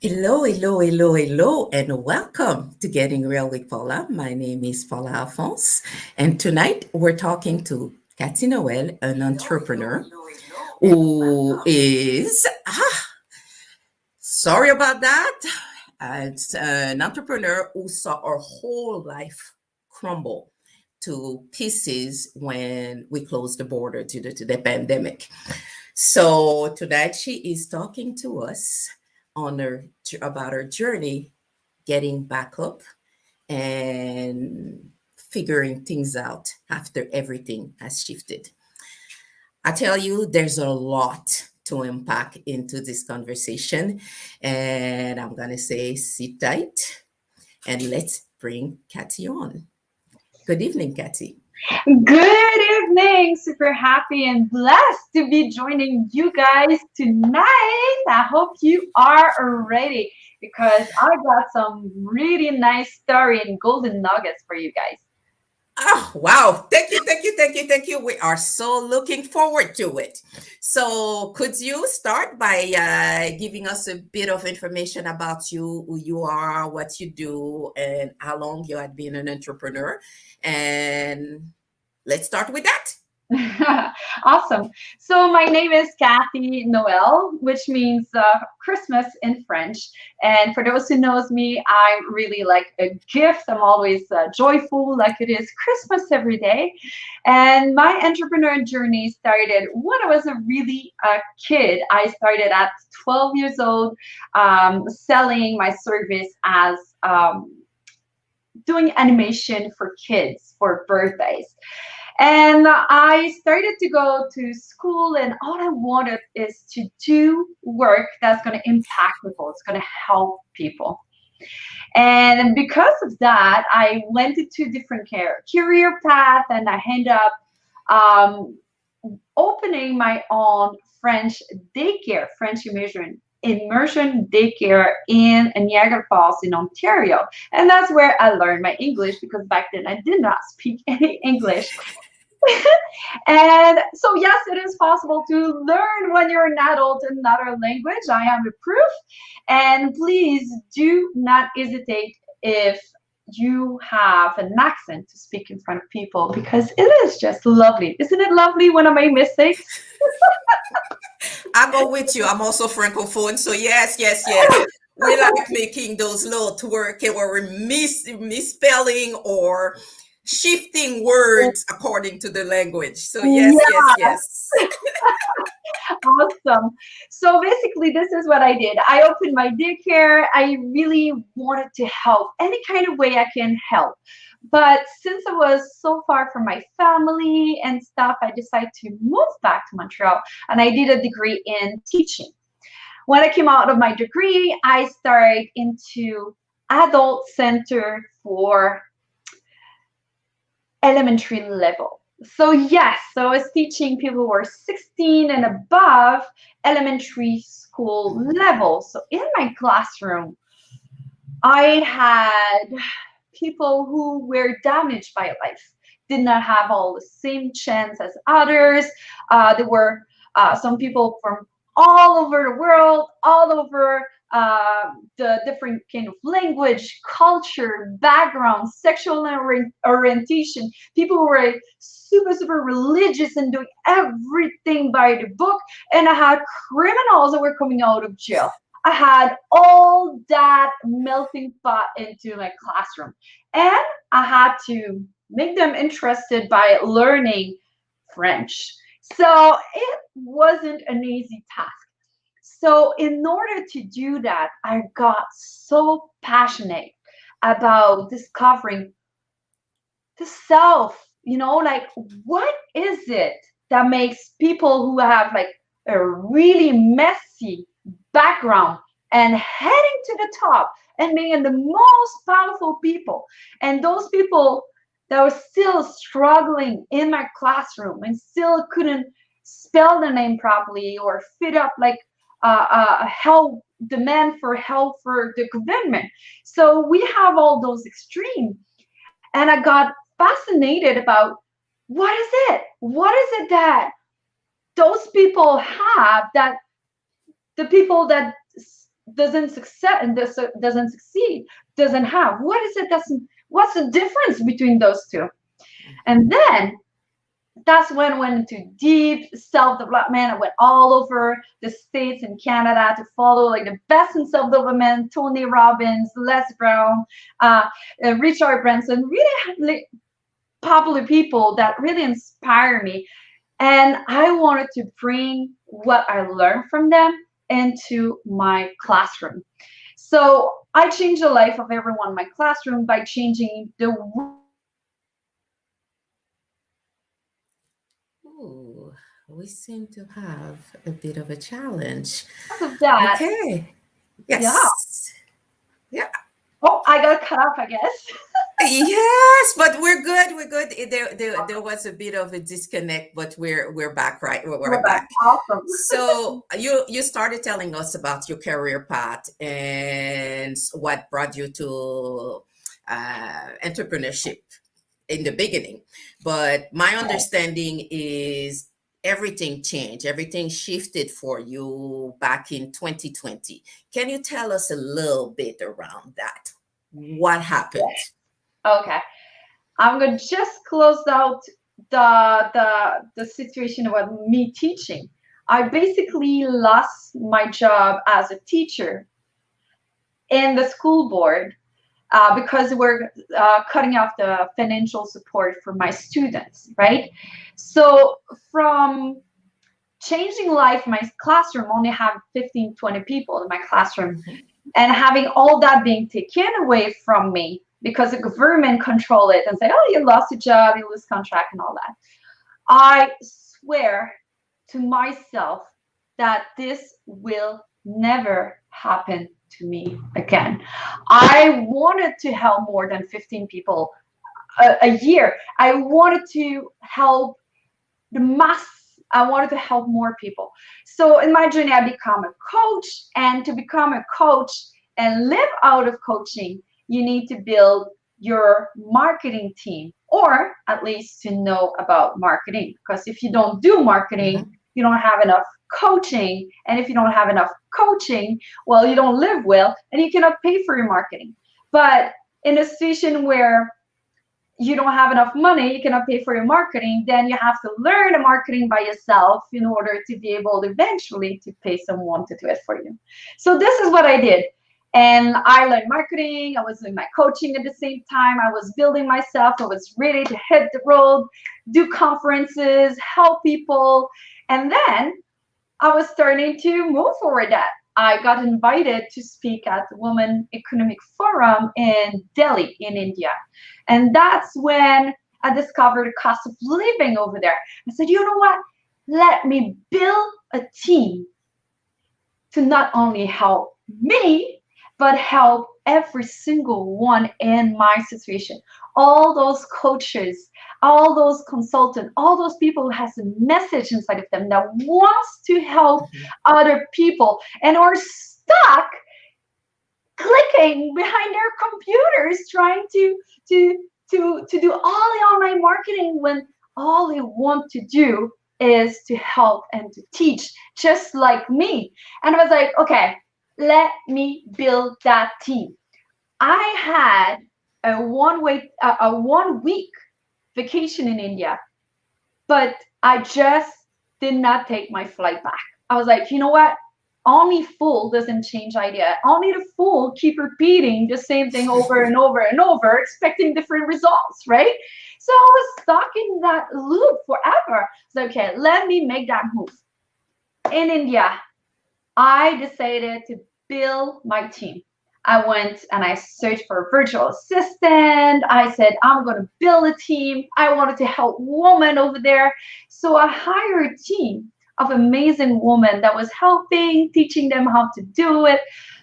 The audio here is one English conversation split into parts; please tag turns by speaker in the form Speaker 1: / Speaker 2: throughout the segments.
Speaker 1: Hello, hello, hello, hello, and welcome to Getting Real with Paula. My name is Paula Alphonse, and tonight we're talking to Cathy Noël, an entrepreneur who is, sorry about that, it's an entrepreneur who saw our whole life crumble to pieces when we closed the border due to the pandemic. So tonight she is talking to us on her about her journey getting back up and figuring things out after everything has shifted. I tell you, there's a lot to unpack into this conversation, and I'm gonna say sit tight and let's bring Cathy on. Good evening, Cathy.
Speaker 2: Good evening. Super happy and blessed to be joining you guys tonight. I hope you are ready because I got some really nice story and golden nuggets for you guys.
Speaker 1: Oh, wow. Thank you, thank you, thank you, thank you. We are so looking forward to it. So, could you start by giving us a bit of information about you, who you are, what you do, and how long you had been an entrepreneur? And let's start with that.
Speaker 2: Awesome. So my name is Cathy Noël, which means Christmas in French. And for those who knows me, I'm really like a gift. I'm always joyful, like it is Christmas every day. And my entrepreneur journey started when I was a really kid. I started at 12 years old, selling my service as doing animation for kids for birthdays. And I started to go to school, and all I wanted is to do work that's going to impact people, it's going to help people. And because of that, I went into different career path, and I ended up um, opening my own French daycare, French immersion daycare in Niagara Falls in Ontario. And that's where I learned my English because back then I did not speak any English. And so, yes, it is possible to learn when you're an adult another language. I am the proof. And please do not hesitate if you have an accent to speak in front of people because it is just lovely. Isn't it lovely when I make mistakes?
Speaker 1: I go with you. I'm also francophone, so yes, yes, yes. We like making those little twerk where we're misspelling or shifting words according to the language. So yes, yes,
Speaker 2: Yeah,
Speaker 1: yes.
Speaker 2: awesome. So basically, this is what I did. I opened my daycare. I really wanted to help any kind of way I can help. But since I was so far from my family and stuff, I decided to move back to Montreal and I did a degree in teaching. When I came out of my degree, I started into adult center for elementary level. So yes, so I was teaching people who are 16 and above elementary school level. So in my classroom, I had people who were damaged by life, did not have all the same chance as others. There were some people from all over the world, all over the different kind of language, culture, background, sexual orientation. People who were super, super religious and doing everything by the book. And I had criminals that were coming out of jail. I had all that melting pot into my classroom. And I had to make them interested by learning French. So it wasn't an easy task. So, in order to do that, I got so passionate about discovering the self, like what is it that makes people who have like a really messy background and heading to the top and being the most powerful people, and those people that were still struggling in my classroom and still couldn't spell the name properly or fit up like help demand for help for the government. So we have all those extremes, and I got fascinated about what is it? What is it that those people have that the people that doesn't succeed and doesn't succeed, doesn't have? What is it that's what's the difference between those two? And then that's when I went into deep self-development. I went all over the States and Canada to follow like the best in self-development, Tony Robbins, Les Brown, Richard Branson, really like, popular people that really inspire me. And I wanted to bring what I learned from them into my classroom. So I changed the life of everyone in my classroom by changing the
Speaker 1: Ooh, we seem to have a bit of a challenge.
Speaker 2: words of that.
Speaker 1: Okay.
Speaker 2: Yeah.
Speaker 1: Yes. Yeah.
Speaker 2: Oh, I got cut off, I guess.
Speaker 1: Yes, but we're good. We're good. There was a bit of a disconnect, but we're back, right? We're
Speaker 2: We're back.
Speaker 1: back.
Speaker 2: Awesome.
Speaker 1: So you started telling us about your career path and what brought you to entrepreneurship in the beginning. But my understanding is everything changed, everything shifted for you back in 2020. Can you tell us a little bit around that? What happened?
Speaker 2: Okay. I'm gonna just close out the situation about me teaching. I basically lost my job as a teacher in the school board because we're cutting off the financial support for my students, right? So from changing life, my classroom only have 15, 20 people in my classroom,
Speaker 1: Mhm.
Speaker 2: and having all that being taken away from me because the government control it and say, oh, you lost your job, you lose contract and all that. I swear to myself that this will never happen to me again. I wanted to help more than 15 people a year. I wanted to help the mass. I wanted to help more people. So in my journey, I become a coach. And to become a coach and live out of coaching, you need to build your marketing team, or at least to know about marketing. Because if you don't do marketing,
Speaker 1: Mhm.
Speaker 2: you don't have enough coaching. And if you don't have enough coaching, well, you don't live well and you cannot pay for your marketing. But in a situation where you don't have enough money, you cannot pay for your marketing, then you have to learn the marketing by yourself in order to be able to eventually to pay someone to do it for you. So this is what I did. And I learned marketing. I was doing my coaching at the same time. I was building myself. I was ready to hit the road, do conferences, help people. And then I was starting to move forward that. I got invited to speak at the Women Economic Forum in Delhi, in India. And that's when I discovered the cost of living over there. I said, you know what? Let me build a team to not only help me, but help every single one in my situation. All those coaches, all those consultants, all those people who has a message inside of them that wants to help
Speaker 1: Mhm.
Speaker 2: other people and are stuck clicking behind their computers trying to do all the online marketing when all they want to do is to help and to teach, just like me. And I was like, okay, let me build that team. I had a 1 week vacation in India, but I just did not take my flight back. I was like, you know what? Only fool doesn't change idea. Only the fool keep repeating the same thing over and over and over, expecting different results, right? So I was stuck in that loop forever. So okay, let me make that move. In India, I decided to build my team. I went and I searched for a virtual assistant. I said, I'm going to build a team. I wanted to help women over there. So I hired a team of amazing women that was helping, teaching them how to do it.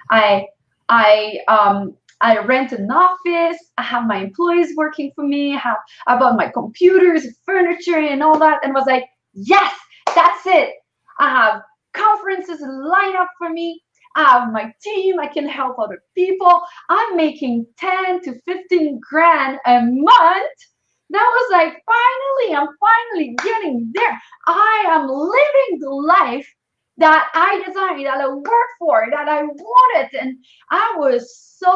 Speaker 2: I, I rent an office. I have my employees working for me. I bought my computers, furniture, and all that. And was like, yes, that's it. I have conferences lined up for me. I have my team. I can help other people. I'm making 10 to 15 grand a month. That was like, finally, I'm finally getting there. I am living the life that I designed, that I worked for, that I wanted. And I was so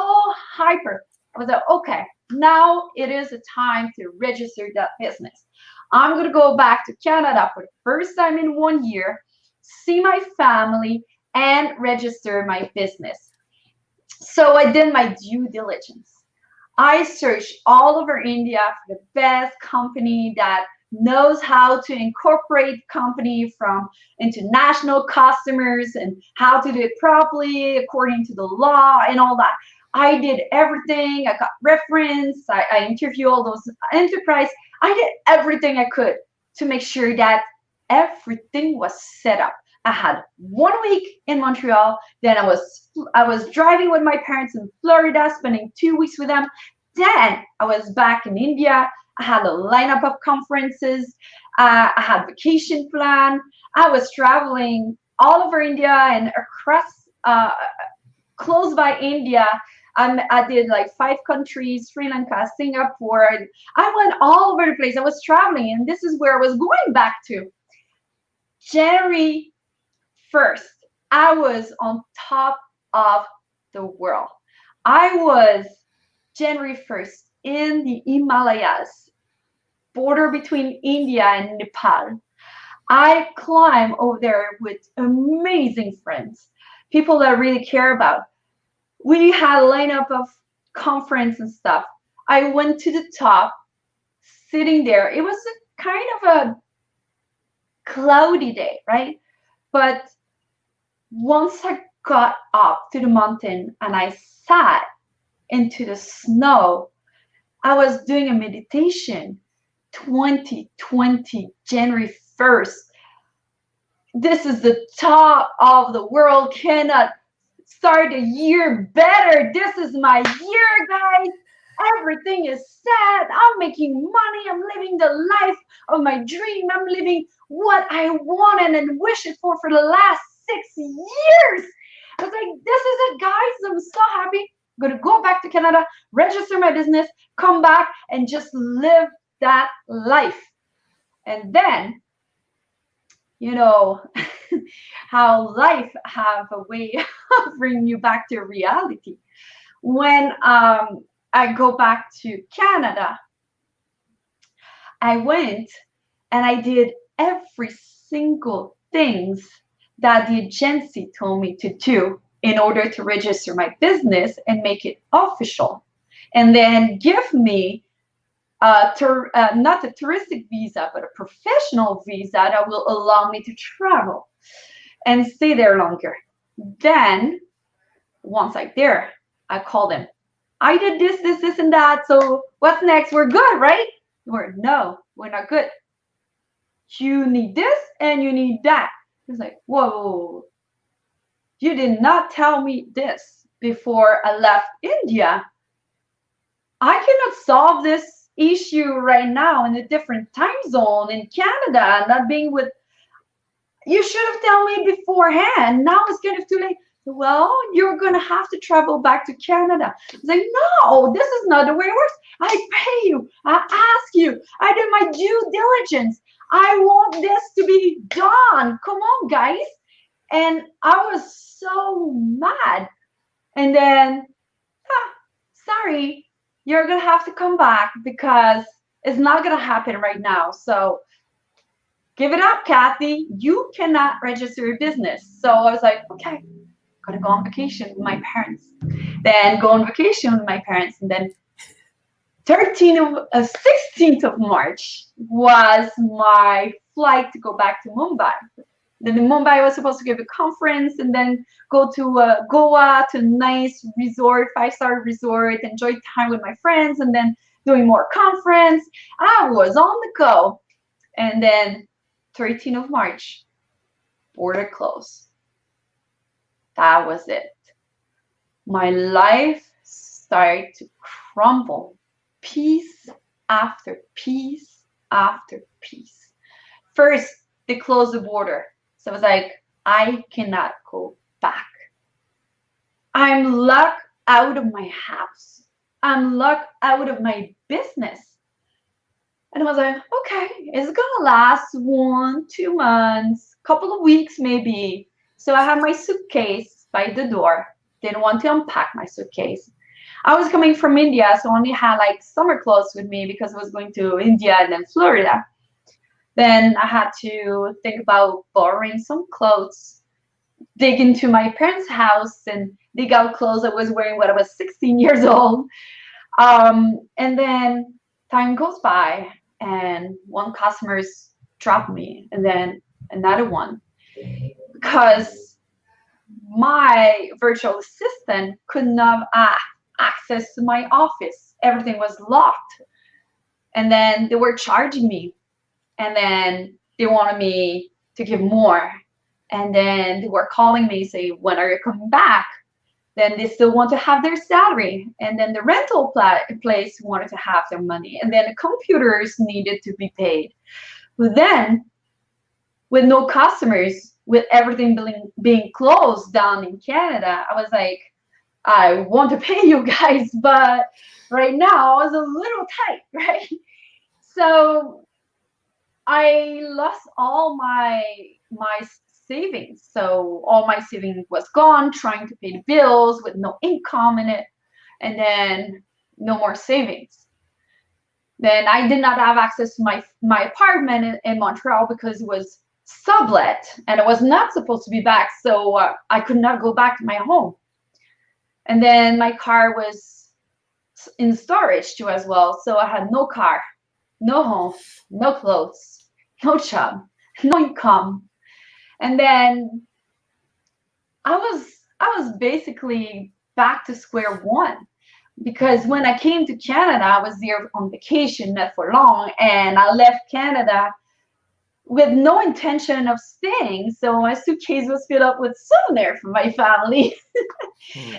Speaker 2: hyper. I was like, okay, now it is a time to register that business. I'm going to go back to Canada for the first time in 1 year, see my family, and register my business. So I did my due diligence. I searched all over India for the best company that knows how to incorporate company from international customers and how to do it properly according to the law and all that. I did everything. I got reference. I interviewed all those enterprise. I did everything I could to make sure that everything was set up. I had 1 week in Montreal. Then I was driving with my parents in Florida, spending 2 weeks with them. Then I was back in India. I had a lineup of conferences. I had vacation plan. I was traveling all over India and across close by India. I did like 5 countries: Sri Lanka, Singapore. I went all over the place. I was traveling, and this is where I was going back to. January 1st, I was on top of the world. I was January 1st in the Himalayas, border between India and Nepal. I climb over there with amazing friends, people that I really care about. We had a lineup of conference and stuff. I went to the top, sitting there. It was a kind of a cloudy day, right? But once I got up to the mountain and I sat into the snow, I was doing a meditation. 2020, January 1st. This is the top of the world. Cannot start a year better. This is my year, guys. Everything is set. I'm making money. I'm living the life of my dream. I'm living what I wanted and wished for the last 6 years. I was like, this is it, guys. I'm so happy. I'm going to go back to Canada, register my business, come back, and just live that life. And then, you know, how life have a way of bringing you back to reality. When I go back to Canada, I went and I did every single things that the agency told me to do in order to register my business and make it official, and then give me not a touristic visa, but a professional visa that will allow me to travel and stay there longer. Then, once I'm there, I call them. I did this, and that. So what's next? We're good, right? No, we're not good. You need this and you need that. It's like, whoa, you did not tell me this before I left India. I cannot solve this issue right now in a different time zone in Canada, not being with. You should have told me beforehand. Now it's kind of too late. Well, you're gonna have to travel back to Canada. It's like, no, this is not the way it works. I pay you, I ask you, I did my due diligence. I want this to be done. Come on, guys. And I was so mad. And then, sorry, you're gonna have to come back because it's not gonna happen right now. So give it up, Cathy. You cannot register your business. So I was like, okay, gonna go on vacation with my parents. Then go on vacation with my parents, and then 16th of March was my flight to go back to Mumbai. Then in Mumbai, I was supposed to give a conference and then go to Goa, to a nice resort, 5-star resort, enjoy time with my friends, and then doing more conference. I was on the go. And then 13th of March, border closed. That was it. My life started to crumble, piece after piece after piece. First, they closed the border. So I was like, I cannot go back. I'm locked out of my house. I'm locked out of my business. And I was like, okay, it's gonna last 1-2 months, couple of weeks maybe. So I had my suitcase by the door. Didn't want to unpack my suitcase. I was coming from India, so I only had like summer clothes with me because I was going to India and then Florida. Then I had to think about borrowing some clothes, dig into my parents' house and dig out clothes I was wearing when I was 16 years old. And then time goes by and one customer's dropped me and then another one because my virtual assistant could not access to my office. Everything was locked. And then they were charging me. And then they wanted me to give more. And then they were calling me, say, when are you coming back? Then they still want to have their salary. And then the rental place wanted to have their money. And then the computers needed to be paid. But then, with no customers, with everything being closed down in Canada, I was like, I want to pay you guys, but right now I was a little tight, right? So I lost all my savings. So all my savings was gone, trying to pay the bills with no income in it, and then no more savings. Then I did not have access to my apartment in Montreal because it was sublet and I was not supposed to be back. So I could not go back to my home. And then my car was in storage too as well. So I had no car, no home, no clothes, no job, no income. And then I was basically back to square one. Because when I came to Canada, I was there on vacation, not for long, and I left Canada with no intention of staying. So my suitcase was filled up with souvenirs from my family.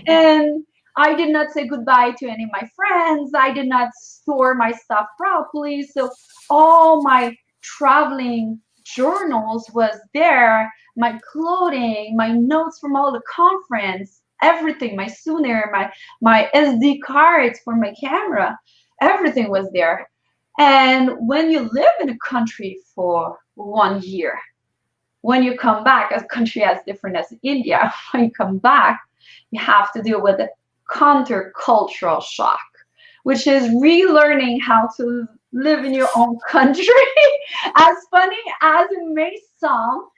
Speaker 2: And I did not say goodbye to any of my friends. I did not store my stuff properly. So all my traveling journals was there, my clothing, my notes from all the conference, everything, my souvenir, my SD cards for my camera, everything was there. And when you live in a country for 1 year, when you come back, a country as different as India, when you come back, you have to deal with a countercultural shock, which is relearning how to live in your own country. As funny as it may sound,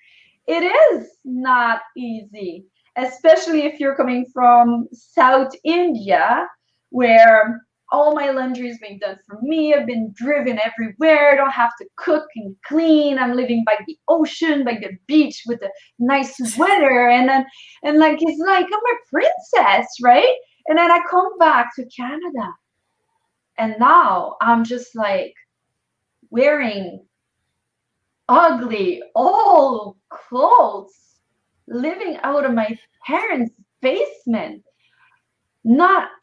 Speaker 2: it is not easy, especially if you're coming from South India, where all my laundry is being done for me. I've been driven everywhere. I don't have to cook and clean. I'm living by the ocean, by the beach with the nice weather. And like, it's like I'm a princess, right? And then I come back to Canada. And now I'm just like wearing ugly, old clothes, living out of my parents' basement.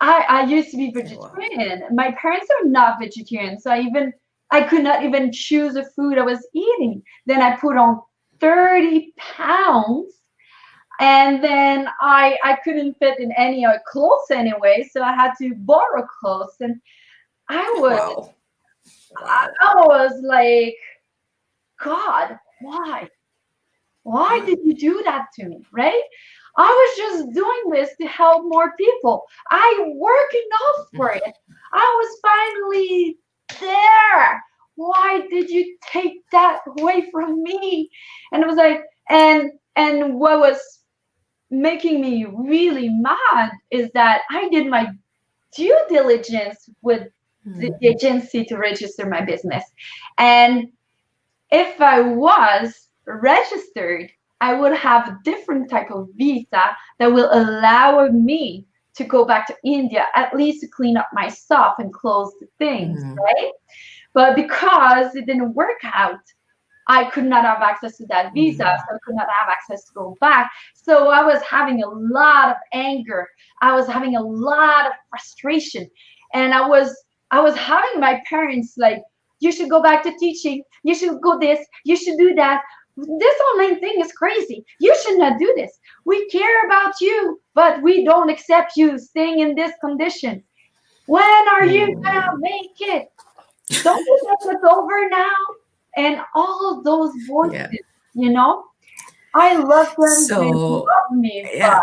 Speaker 2: I used to be vegetarian. My parents are not vegetarian, so I could not even choose the food I was eating. Then I put on 30 pounds, and then I couldn't fit in any other clothes anyway, so I had to borrow clothes. And I was I was like, God, why? Why did you do that to me, right? I was just doing this to help more people. I worked enough for it. I was finally there. Why did you take that away from me? And it was like, and what was making me really mad is that I did my due diligence with the agency to register my business. And if I was registered, I would have a different type of visa that will allow me to go back to India, at least to clean up my stuff and close the things, right? But because it didn't work out, I could not have access to that visa, so I could not have access to go back. So I was having a lot of anger. I was having a lot of frustration. And I was having my parents like, you should go back to teaching. You should go this. You should do that. This online thing is crazy. You should not do this. We care about you, but we don't accept you staying in this condition. When are you gonna make it? Don't you think it's over now? And all those voices, you know? I love them. They
Speaker 1: So,
Speaker 2: love me, but
Speaker 1: yeah.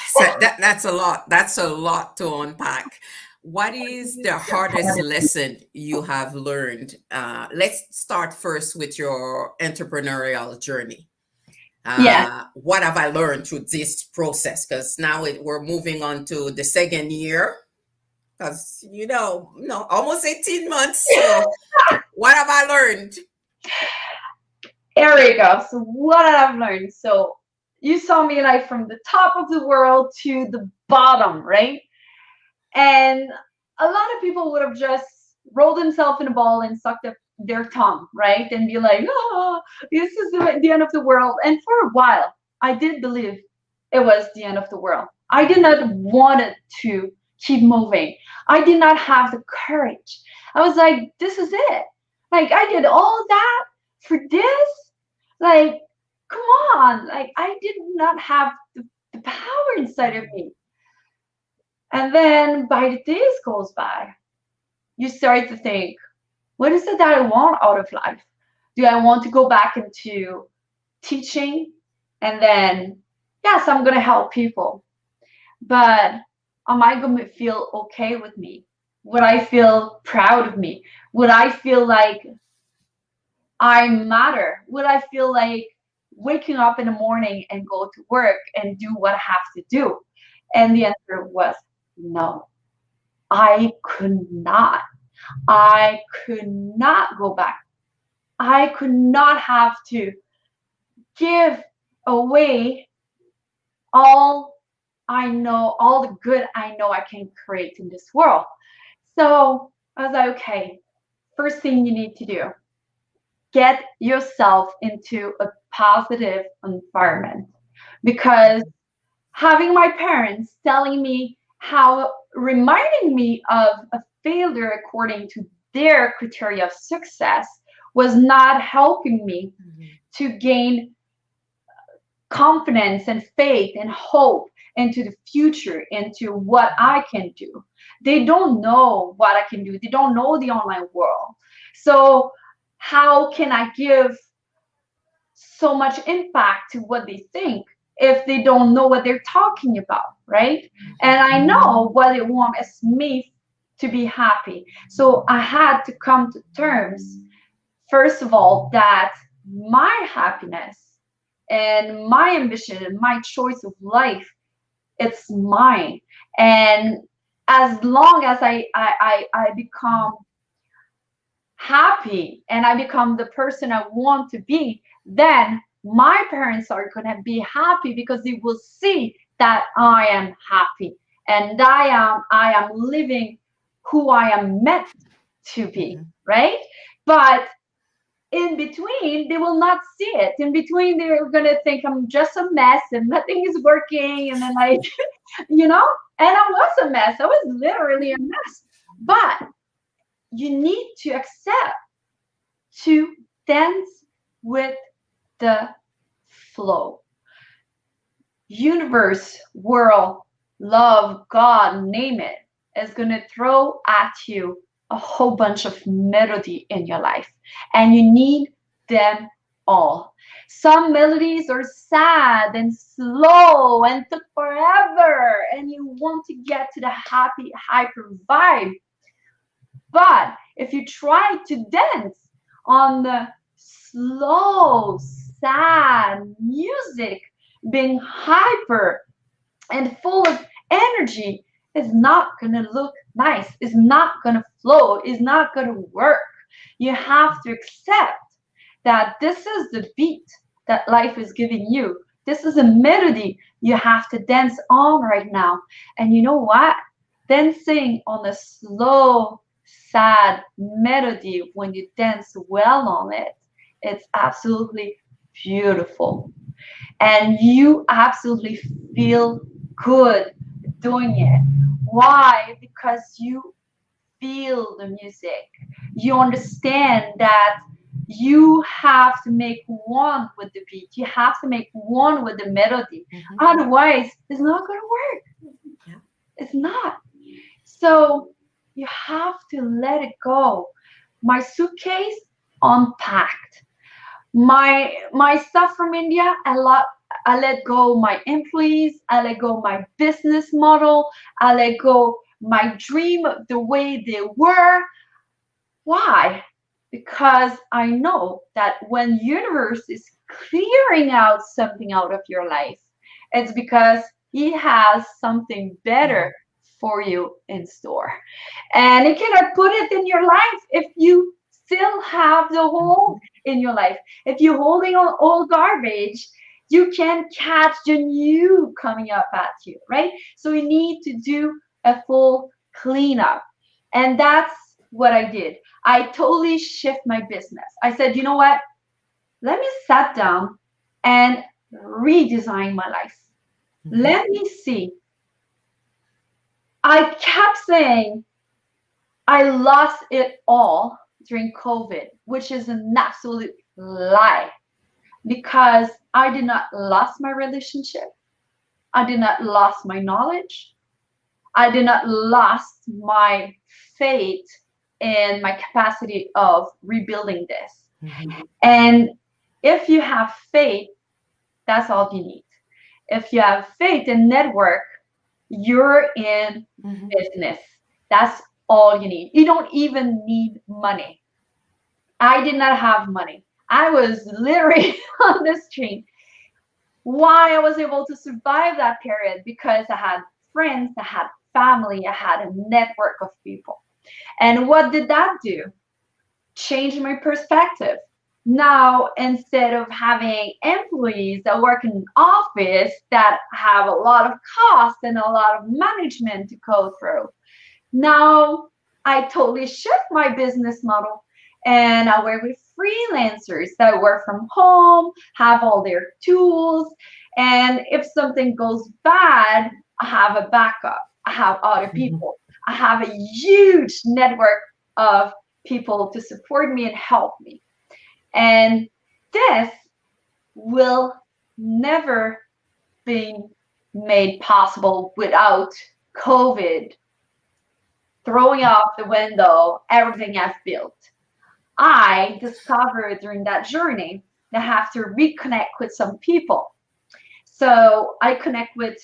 Speaker 1: So that's a lot. That's a lot to unpack. What is the hardest lesson you have learned? Let's start first with your entrepreneurial journey.
Speaker 2: yeah,
Speaker 1: What have I learned through this process? Because now we're moving on to the second year. Because no, almost 18 months. So, what have I learned?
Speaker 2: there you go. So what I've learned. So you saw me like from the top of the world to the bottom, right? And a lot of people would have just rolled themselves in a ball and sucked up their tongue, right? And be like, oh, this is the end of the world. And for a while, I did believe it was the end of the world. I did not want it to keep moving. I did not have the courage. I was like, this is it. Like, I did all that for this? Like, come on. Like, I did not have the power inside of me. And then by the days goes by, you start to think, what is it that I want out of life? Do I want to go back into teaching? And then, yes, I'm going to help people. But am I going to feel okay with me? Would I feel proud of me? Would I feel like I matter? Would I feel like waking up in the morning and go to work and do what I have to do? And the answer was no. I could not. I could not go back. I could not have to give away all I know, all the good I know I can create in this world. So I was like, okay, first thing you need to do, get yourself into a positive environment. Because having my parents telling me how, reminding me of a failure according to their criteria of success was not helping me to gain confidence and faith and hope into the future, into what I can do. They don't know what I can do. They don't know the online world. So how can I give so much impact to what they think if they don't know what they're talking about, right? And I know what they want is me to be happy. So I had to come to terms, first of all, that my happiness and my ambition and my choice of life, it's mine. And as long as I become happy and I become the person I want to be, then my parents are going to be happy because they will see that I am happy and I am living who I am meant to be, right? But in between, they will not see it. In between, they're going to think I'm just a mess and nothing is working. And then, like, you know, and I was a mess. I was literally a mess. But you need to accept to dance with the flow. Universe, world, love, God, name it, is going to throw at you a whole bunch of melody in your life. And you need them all. Some melodies are sad and slow and took forever, and you want to get to the happy, hyper vibe. But if you try to dance on the slow, sad music, being hyper and full of energy, is not going to look nice, is not going to flow, is not going to work. You have to accept that this is the beat that life is giving you. This is a melody you have to dance on right now. And you know what? Dancing on a slow, sad melody, when you dance well on it, it's absolutely beautiful. And you absolutely feel good doing it. Why? Because you feel the music. You understand that you have to make one with the beat. You have to make one with the melody. Otherwise, it's not going to work.
Speaker 1: Yeah.
Speaker 2: It's not. So you have to let it go. My suitcase unpacked. My stuff from India, I let go my employees, I let go my business model, I let go my dream the way they were. Why? Because I know that when universe is clearing out something out of your life, it's because he has something better for you in store. And you cannot put it in your life if you still have the hole in your life. If you're holding on old garbage, you can catch the new coming up at you, right? So you need to do a full cleanup. And that's what I did. I totally shift my business. I said, you know what? Let me sit down and redesign my life. Let me see. I kept saying I lost it all during COVID, which is an absolute lie because I did not lost my relationship. I did not lost my knowledge. I did not lost my faith in my capacity of rebuilding this. And if you have faith, that's all you need. If you have faith in network, you're in business. That's all you need. You don't even need money. I did not have money. I was literally on the street. Why I was able to survive that period? Because I had friends, I had family, I had a network of people. And what did that do? Change my perspective. Now, instead of having employees that work in an office that have a lot of cost and a lot of management to go through, now I totally shift my business model and I work with freelancers that work from home, have all their tools, and if something goes bad, I have a backup. I have other people. I have a huge network of people to support me and help me. And this will never be made possible without COVID throwing out the window everything I've built. I discovered during that journey that I have to reconnect with some people. So I connect with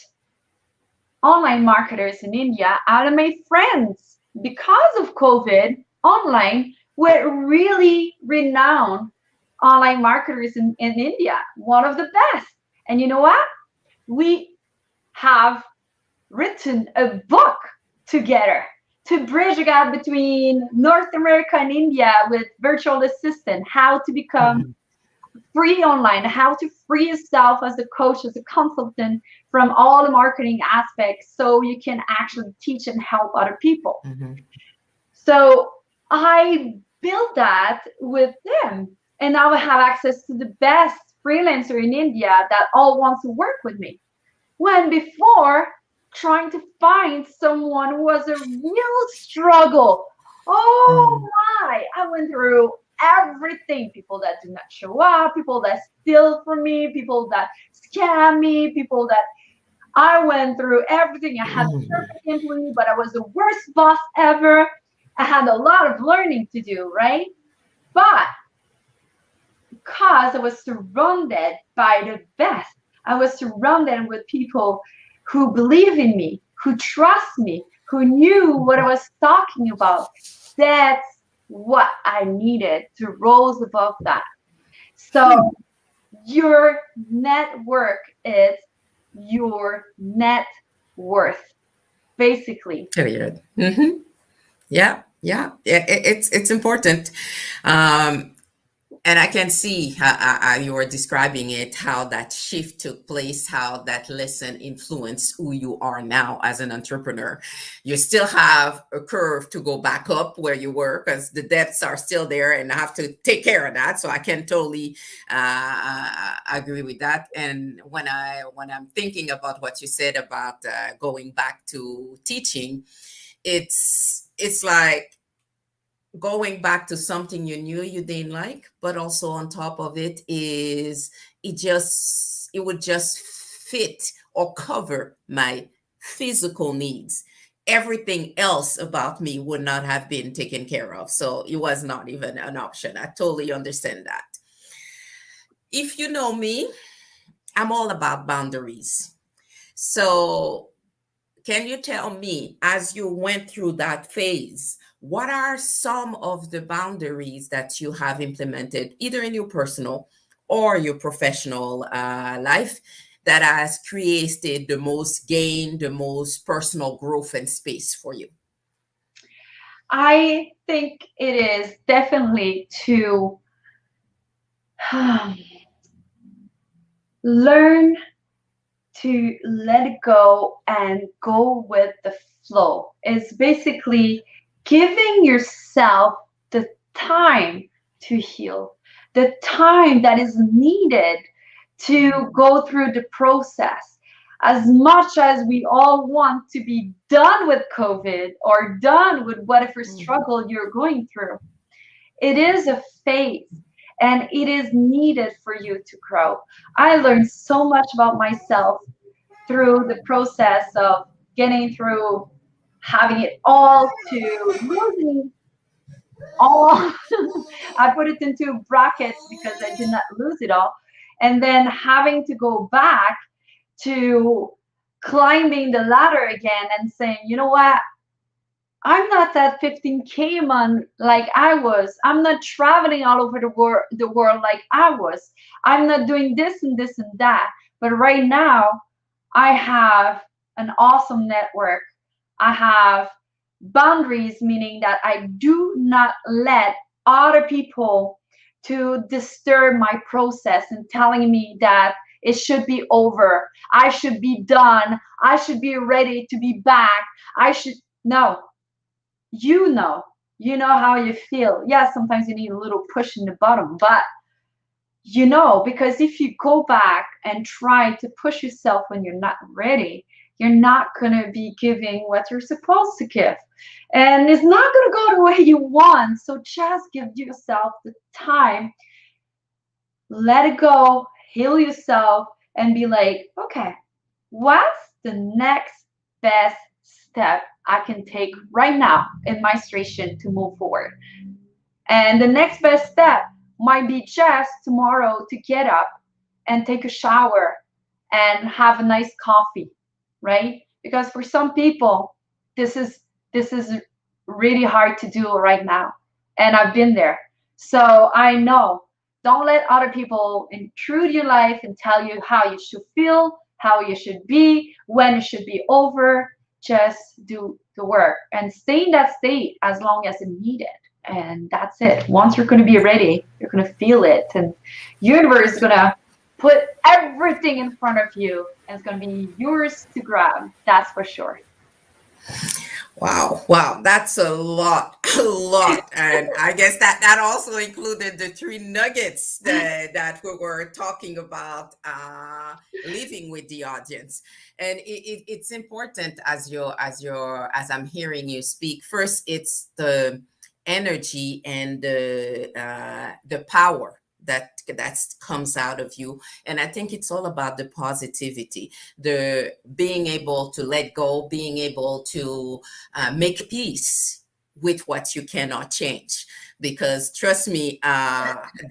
Speaker 2: online marketers in India. I made friends because of COVID online with really renowned online marketers in India, one of the best. And you know what? We have written a book together to bridge a gap between North America and India with virtual assistant, how to become free online, how to free yourself as a coach, as a consultant from all the marketing aspects so you can actually teach and help other people. So I built that with them. And now I have access to the best freelancer in India that all wants to work with me. When before, trying to find someone was a real struggle. Oh my, I went through everything. People that do not show up, people that steal from me, people that scam me, people that I went through everything. I had a perfect employee, but I was the worst boss ever. I had a lot of learning to do, right? But because I was surrounded by the best, I was surrounded with people who believe in me, who trust me, who knew what I was talking about. That's what I needed to rise above that. So your network is your net worth, basically.
Speaker 1: Period. Yeah, yeah, it's important. And I can see how you were describing it, how that shift took place, how that lesson influenced who you are now as an entrepreneur. You still have a curve to go back up where you were because the depths are still there and I have to take care of that. So I can totally agree with that. And when I'm thinking about what you said about going back to teaching, it's like going back to something you knew you didn't like, but also on top of it is it would just fit or cover my physical needs. Everything else about me would not have been taken care of. So it was not even an option. I totally understand that. if you know me, I'm all about boundaries. So, can you tell me, as you went through that phase, what are some of the boundaries that you have implemented, either in your personal or your professional life, that has created the most gain, the most personal growth and space for you?
Speaker 2: I think it is definitely to learn to let it go and go with the flow. It's basically giving yourself the time to heal, the time that is needed to go through the process. As much as we all want to be done with COVID or done with whatever
Speaker 1: Mhm.
Speaker 2: struggle you're going through, it is a phase and it is needed for you to grow. I learned so much about myself through the process of getting through having it all to losing all. I put it into brackets because I did not lose it all. And then having to go back to climbing the ladder again and saying, you know what? I'm not that 15K man like I was. I'm not traveling all over the world like I was. I'm not doing this and this and that. But right now, I have an awesome network. I have boundaries, meaning that I do not let other people to disturb my process and telling me that it should be over. I should be done. I should be ready to be back. I should no, you know you know how you feel. Yeah, sometimes you need a little push in the bottom, but because if you go back and try to push yourself when you're not ready, you're not going to be giving what you're supposed to give, and it's not going to go the way you want. So just give yourself the time, let it go, heal yourself, and be like, okay, what's the next best step I can take right now in my situation to move forward? And the next best step might be just tomorrow to get up and take a shower and have a nice coffee, right? Because for some people, this is this is really hard to do right now. And I've been there. So I know. Don't let other people intrude your life and tell you how you should feel, how you should be, when it should be over. Just do the work and stay in that state as long as it needed. And that's it. Once you're going to be ready, you're going to feel it, and universe is going to put everything in front of you, and it's going to be yours to grab. That's for sure.
Speaker 1: Wow, wow, that's a lot, a lot. And I guess that also included the three nuggets that we were talking about, leaving with the audience. And it's important, as I'm hearing you speak. First, it's the energy and the power that comes out of you. And I think it's all about the positivity, the being able to let go, being able to make peace with what you cannot change. Because trust me,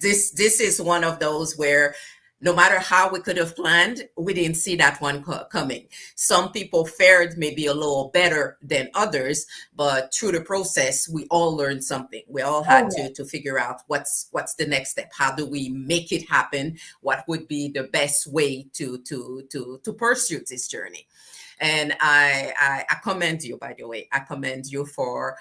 Speaker 1: this is one of those where no matter how we could have planned, we didn't see that one coming. Some people fared maybe a little better than others, but through the process, we all learned something. We all had
Speaker 2: Oh,
Speaker 1: to figure out what's the next step. How do we make it happen? What would be the best way to pursue this journey? And I commend you, by the way. I commend you for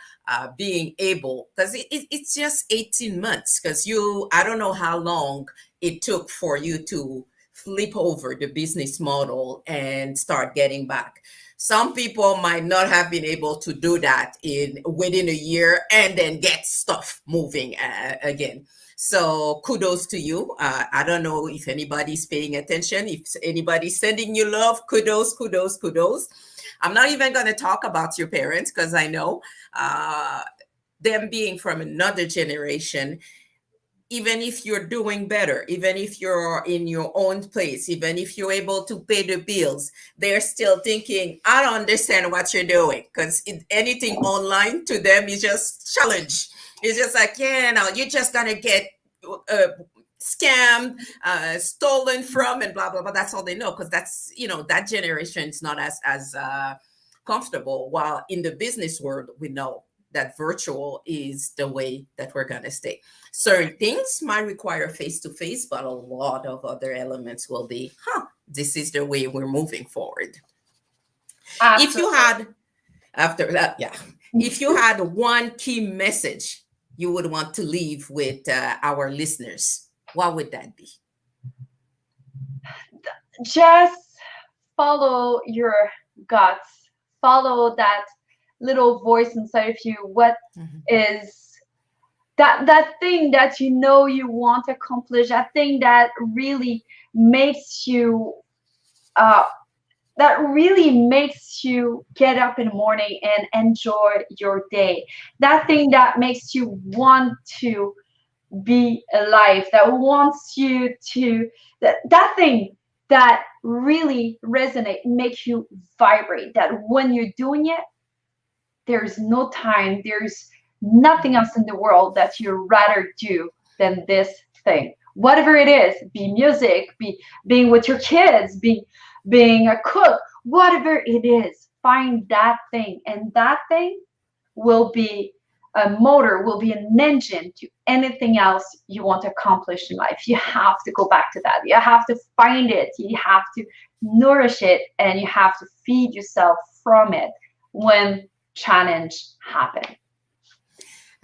Speaker 1: being able, because it's just 18 months. Because I don't know how long it took for you to flip over the business model and start getting back. Some people might not have been able to do that in within a year and then get stuff moving again. So kudos to you. I don't know if anybody's paying attention, if anybody's sending you love. Kudos, kudos, kudos. I'm not even going to talk about your parents because I know uh, them being from another generation. Even if you're doing better, even if you're in your own place, even if you're able to pay the bills, they're still thinking, I don't understand what you're doing. Because anything online to them is just challenge. It's just like, yeah, now you're just gonna get uh, scammed, stolen from, and blah blah blah. That's all they know, because that's, that generation is not as comfortable. While in the business world, we know that virtual is the way that we're gonna stay. Certain things might require face to face, but a lot of other elements will be, this is the way we're moving forward. If you
Speaker 2: Absolutely.
Speaker 1: had After that, yeah. If you had one key message you would want to leave with our listeners, what would that be?
Speaker 2: Just follow your guts. Follow that little voice inside of you. What
Speaker 1: Mhm.
Speaker 2: is that thing that you want to accomplish? That thing that really makes you uh, get up in the morning and enjoy your day. That thing that makes you want to be alive, that wants you to, that thing that really resonate, make you vibrate, that when you're doing it, there's no time, there's nothing else in the world that you'd rather do than this thing. Whatever it is, be music, be being with your kids, being a cook, whatever it is, find that thing. And that thing will be a motor, will be an engine to anything else you want to accomplish in life. You have to go back to that. You have to find it. You have to nourish it, and you have to feed yourself from it when challenge happen.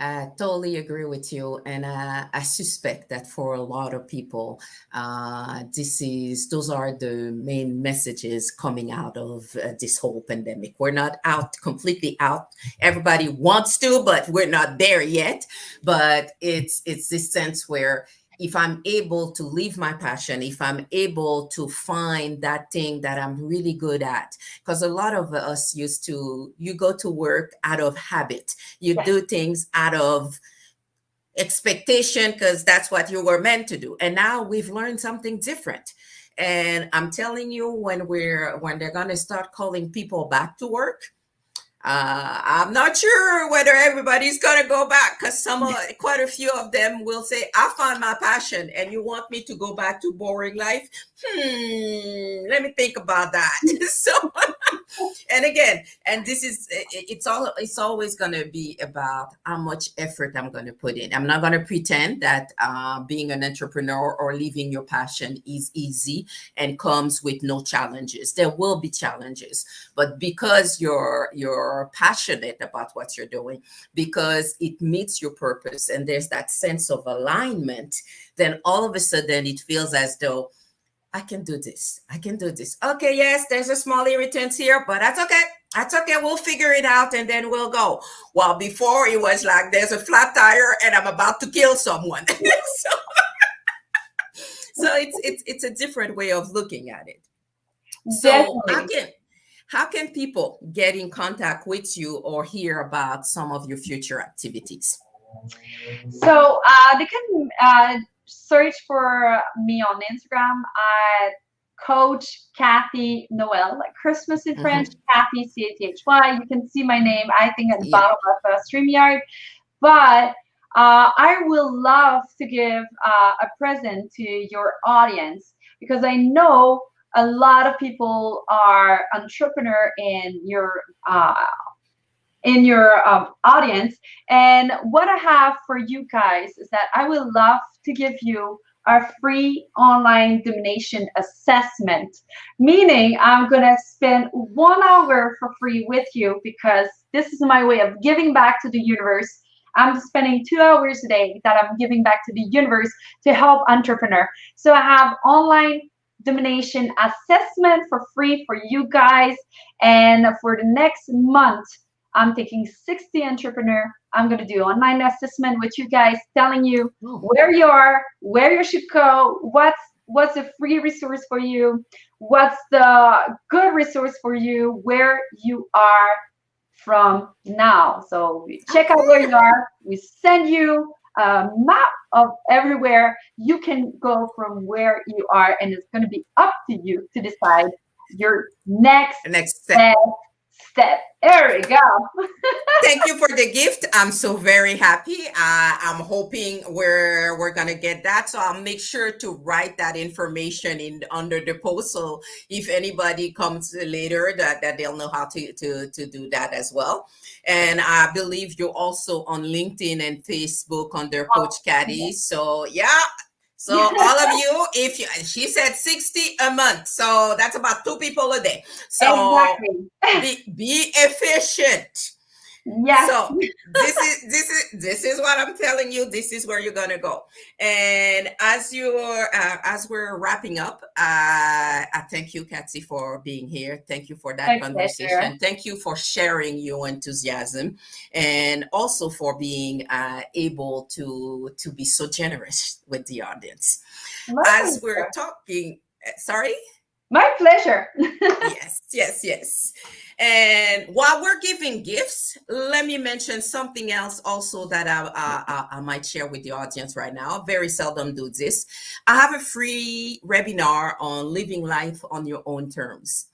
Speaker 1: I totally agree with you, and I suspect that for a lot of people, those are the main messages coming out of this whole pandemic. We're not out completely out. Everybody wants to, but we're not there yet. But it's this sense where, if I'm able to leave my passion, if I'm able to find that thing that I'm really good at, because a lot of us you go to work out of habit, you
Speaker 2: Yes.
Speaker 1: do things out of expectation because that's what you were meant to do. And now we've learned something different. And I'm telling you, when they're going to start calling people back to work, I'm not sure whether everybody's gonna go back, because quite a few of them will say, "I found my passion, and you want me to go back to boring life? Let me think about that." So, and again, and this is it's always going to be about how much effort I'm going to put in. I'm not going to pretend that being an entrepreneur or living your passion is easy and comes with no challenges. There will be challenges, but because you're passionate about what you're doing, because it meets your purpose, and there's that sense of alignment, then all of a sudden it feels as though, I can do this. I can do this. Okay, yes, there's a small irritant here, but that's okay. That's okay. We'll figure it out, and then we'll go. Well, before it was like, there's a flat tire and I'm about to kill someone. So it's a different way of looking at it. So
Speaker 2: Definitely.
Speaker 1: how can people get in contact with you or hear about some of your future activities?
Speaker 2: So they can search for me on Instagram at Coach Cathy Noël, like Christmas in French,
Speaker 1: Hmm.
Speaker 2: Cathy, Cathy. You can see my name, I think, at the
Speaker 1: Yeah.
Speaker 2: bottom of StreamYard. But I will love to give a present to your audience, because I know a lot of people are entrepreneur uh, in your audience. And what I have for you guys is that I would love to give you a free online domination assessment, meaning I'm going to spend 1 hour for free with you, because this is my way of giving back to the universe. I'm spending 2 hours a day that I'm giving back to the universe to help entrepreneur. So I have online domination assessment for free for you guys. And for the next month, I'm taking 60 entrepreneur. I'm going to do online assessment with you guys, telling you
Speaker 1: Oh.
Speaker 2: where you are, where you should go, what's a free resource for you, what's the good resource for you, where you are from now. So we check out where you are. We send you a map of everywhere you can go from where you are, and it's going to be up to you to decide your next
Speaker 1: The next step.
Speaker 2: step step. There we go.
Speaker 1: Thank you for the gift. I'm so very happy. I'm hoping we're gonna get that. So I'll make sure to write that information in under the post. So if anybody comes later, that they'll know how to do that as well. And I believe you're also on LinkedIn and Facebook under Coach Cathy. So yeah. So all of you, if you, she said 60 a month, so that's about two people a day. So
Speaker 2: Exactly.
Speaker 1: be efficient.
Speaker 2: Yes.
Speaker 1: So this is what I'm telling you. This is where you're gonna go. And as we're wrapping up, I thank you, Cathy, for being here. Thank you for that
Speaker 2: My pleasure.
Speaker 1: conversation. Thank you for sharing your enthusiasm, and also for being able to be so generous with the audience.
Speaker 2: My
Speaker 1: As we're
Speaker 2: pleasure.
Speaker 1: talking, sorry.
Speaker 2: My pleasure.
Speaker 1: Yes, yes, yes. And while we're giving gifts, let me mention something else also that I might share with the audience right now. Very seldom do this. I have a free webinar on living life on your own terms.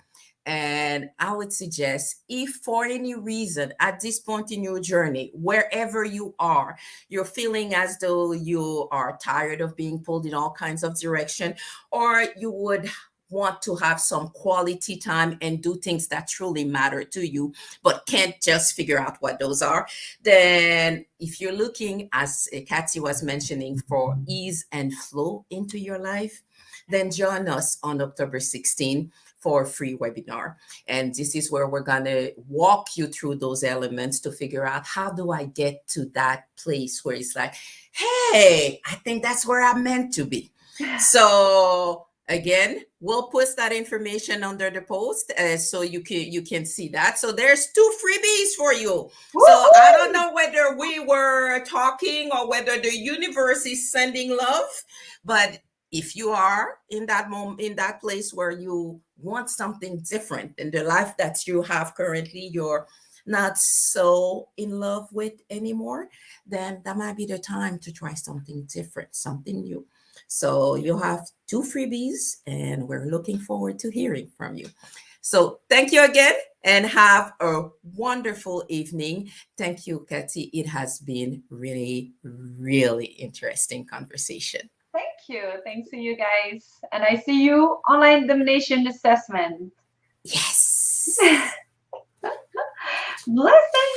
Speaker 1: And I would suggest, if for any reason at this point in your journey, wherever you are, you're feeling as though you are tired of being pulled in all kinds of direction, or you would want to have some quality time and do things that truly matter to you, but can't just figure out what those are, then if you're looking, as Cathy was mentioning, for ease and flow into your life, then join us on October 16th for a free webinar. And this is where we're going to walk you through those elements to figure out, how do I get to that place where it's like, hey, I think that's where I'm meant to be. So again, we'll post that information under the post, so you can see that. So there's two freebies for you. So I don't know whether we were talking or whether the universe is sending love, but if you are in that moment, in that place where you want something different in the life that you have currently, you're not so in love with anymore, then that might be the time to try something different, something new. So you'll have two freebies, and we're looking forward to hearing from you. So thank you again, and have a wonderful evening. Thank you, Cathy. It has been really, really interesting conversation.
Speaker 2: Thank you. Thanks to you guys. And I see you online domination assessment.
Speaker 1: Yes.
Speaker 2: Blessings.